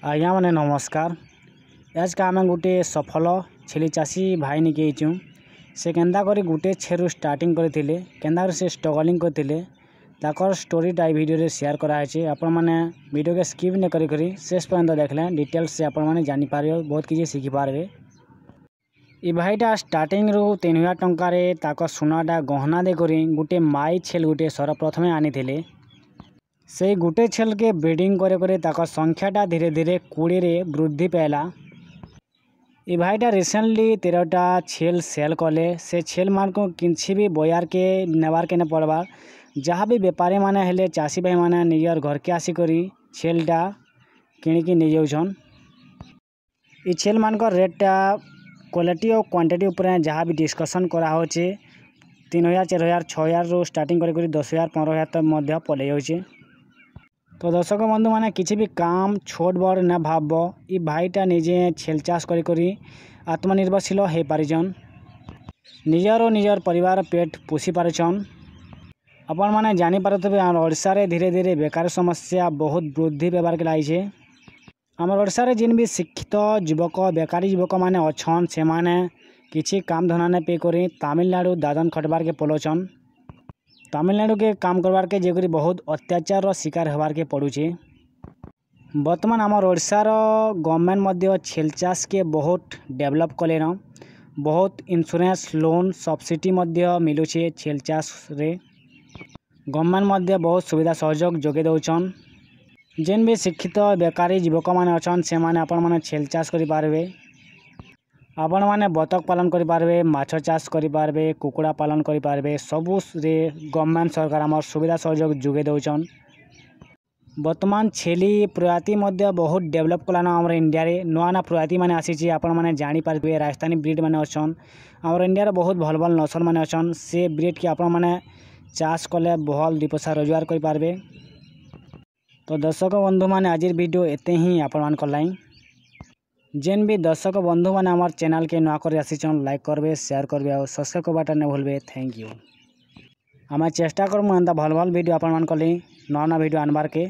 आज्ञा मैंने नमस्कार। आज का आम गोटे सफल छेली चाषी भाई निकलचु। से केन्दा करी गोटे छेरु स्टार्टिंग करते केन्दा से स्ट्रगलिंग करते ताकर स्टोरीटा भिडियो शेयर कराई। आपण मैंने वीडियो के स्किप नहीं करी शेष पर्यंत देखले डिटेल्स से आपण मैंने जानीपर बहुत किसी शिखिपारे। ये भाईटा स्टार्टिंग रु 3000 टंकार सुनाटा गहना देकर गोटे माई छेल गोटे सर्वप्रथमे आनी से गोटे छेल के ब्रीडिंग करे संख्याटा धीरे धीरे 20 रे वृद्धि पाला। ये भाईटा रिसेंटली 13टा छेल सेल कले। से छेल मान को किसी भी बजार के नेबार के न पड़वा जहाँ भी बेपारी माने हेले चाषी भाई माने निजर घर के आसिकरी छेलटा किणिकी नहीं जाऊन। ये छेल मान को रेटटा क्वालिटी और क्वांटिटी ऊपर जहाँ भी डिस्कसन करा होचे 3000 4000 6000 रु स्टार्टिंग करी 10000 15000 तक मध्य पलै जाउचे। तो दर्शक बंधु मैंने किसी भी काम छोट बड़ न भाव ये भाईटा निजे छेल चाष करी आत्मनिर्भरशील हो पारिछन। निजर और निजर परिवार पेट पोषी पारिछन। आपण मैंने जानीपारे ओडिशा रे धीरे धीरे बेकार समस्या बहुत वृद्धि पेबार के लगी। आम ओडिशा जिन भी शिक्षित युवक बेकारी युवक मैंने अच्छन से माने किसी काम धंधा ने पे करी तमिलनाडु दादन खटबार के पलोचन। तमिलनाडु के काम करवार के जेकरी बहुत अत्याचार शिकार होबार के पड़ुचे। बर्तमान आम ओडिशार गवर्नमेंट मध्य छेल चाष के बहुत डेवलप कले न। बहुत इंश्योरेंस लोन सब्सिडी मध्य मिलुचे छेल चाष रे। गवर्नमेंट मध्य बहुत सुविधा सहयोग जोगे दौचन। जेन भी शिक्षित बेकारी युवक मैंने अच्छन से माने आपण माने छेल चाष करि पारबे। आपण माने बतक पालन करि पारबे, माछ चाष करि पारबे, कुकुड़ा पालन करि पारबे। सबु रे गवर्नमेंट सरकार आम सुविधा सहयोग जोगे दौचन। वर्तमान छेली प्रजाति मध्य बहुत डेवलप कलान आम इंडिया रे। नुआ नुआ प्रजाति मैंने आसी आपण मैंने जानी पारे राजस्थानी ब्रीड मैंने अच्छन। आम इंडिया रे बहुत भल भल नसल मैंने अच्छन। से ब्रीड की आपण मैंने चाष कले भल 2 पैसा रोजगार करि पारबे। तो दर्शक बंधु मैंने आज वीडियो एते ही आपण मान लाई। जेन भी दर्शक बंधु मैंने आम चैनल के नुआ कर आसीचन लाइक करबे, शेयर करबे और सब्सक्राइब करवाटा नहीं भूलबे। Thank you. आम चेष्टा करमु एंता भल भल वीडियो आपण मान नुआ नुआ वीडियो आनबार के।